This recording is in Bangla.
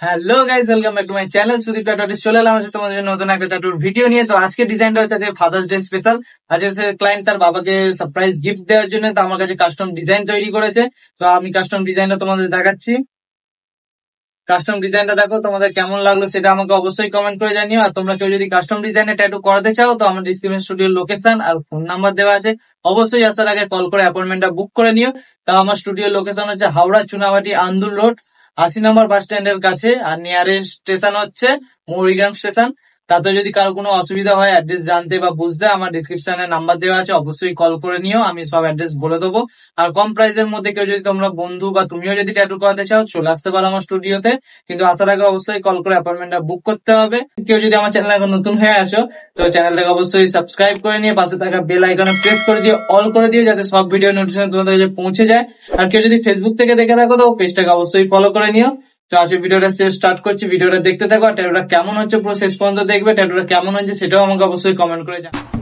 Hello guys, welcome back to my channel Sudip tattoos. চলে এলাম আজকে তোমাদের জন্য নতুন একটা ট্যাটুর ভিডিও নিয়ে। তো আজকে ডিজাইনটা হচ্ছে ফাদার্স ডে স্পেশাল। আজকে ক্লায়েন্ট তার বাবাকে সারপ্রাইজ গিফট দেওয়ার জন্য তো আমার কাছে কাস্টম ডিজাইন তৈরি করেছে। তো আমি কাস্টম ডিজাইনটা তোমাদের দেখাচ্ছি। কাস্টম ডিজাইনটা দেখো, তোমাদের কেমন লাগলো সেটা আমাকে অবশ্যই কমেন্ট করে জানিও। আর তোমরা কেউ যদি কাস্টম ডিজাইনে ট্যাটু করাতে চাও তো আমার ডিসক্রিপশন স্টুডিওর লোকেশন আর ফোন নাম্বার দেওয়া আছে। অবশ্যই আসার আগে কল করে অ্যাপয়েন্টমেন্টটা বুক করে নিও। তা আমার স্টুডিওর লোকেশন হচ্ছে হাওড়া চুনাভাটি আন্দুল রোড 80 নম্বর বাস স্ট্যান্ডের কাছে। আর নিয়ারেস্ট স্টেশন হচ্ছে মরিগ্রাম স্টেশন। তাতে যদি কারো কোনো অসুবিধা হয় অ্যাড্রেস জানতে বা বুঝতে, আমার ডিসক্রিপশনে নাম্বার দেওয়া আছে, অবশ্যই কল করে নিও, আমি সব অ্যাড্রেস বলে দেবো। আর কম প্রাইসের মধ্যে কেউ যদি তোমরা বন্ধু বা তুমিও যদি ট্যাটু করাতে চাও চলে আসতে পারো আমার স্টুডিওতে। কিন্তু আসার আগে অবশ্যই কল করে অ্যাপয়েন্টমেন্টটা বুক করতে হবে। কেউ যদি আমার চ্যানেলে এখন নতুন হয়ে আসো তো চ্যানেলটাকে অবশ্যই সাবস্ক্রাইব করে নিয়ে পাশে থাকা বেল আইকনে প্রেস করে দিও, অল করে দিও, যাতে সব ভিডিও নোটিফিকেশন তোমাদের কাছে পৌঁছে যায়। আর কেউ যদি ফেসবুক থেকে দেখে থাকো তো পেজটাকে অবশ্যই ফলো করে নিও। তো আজকে ভিডিওটা শেষ স্টার্ট করছি, ভিডিওটা দেখতে থাকো। আর ট্যাটুটা কেমন হচ্ছে পুরো শেষ পর্যন্ত দেখবে, ট্যাটুটা কেমন হচ্ছে সেটাও আমাকে অবশ্যই কমেন্ট করে জানাও।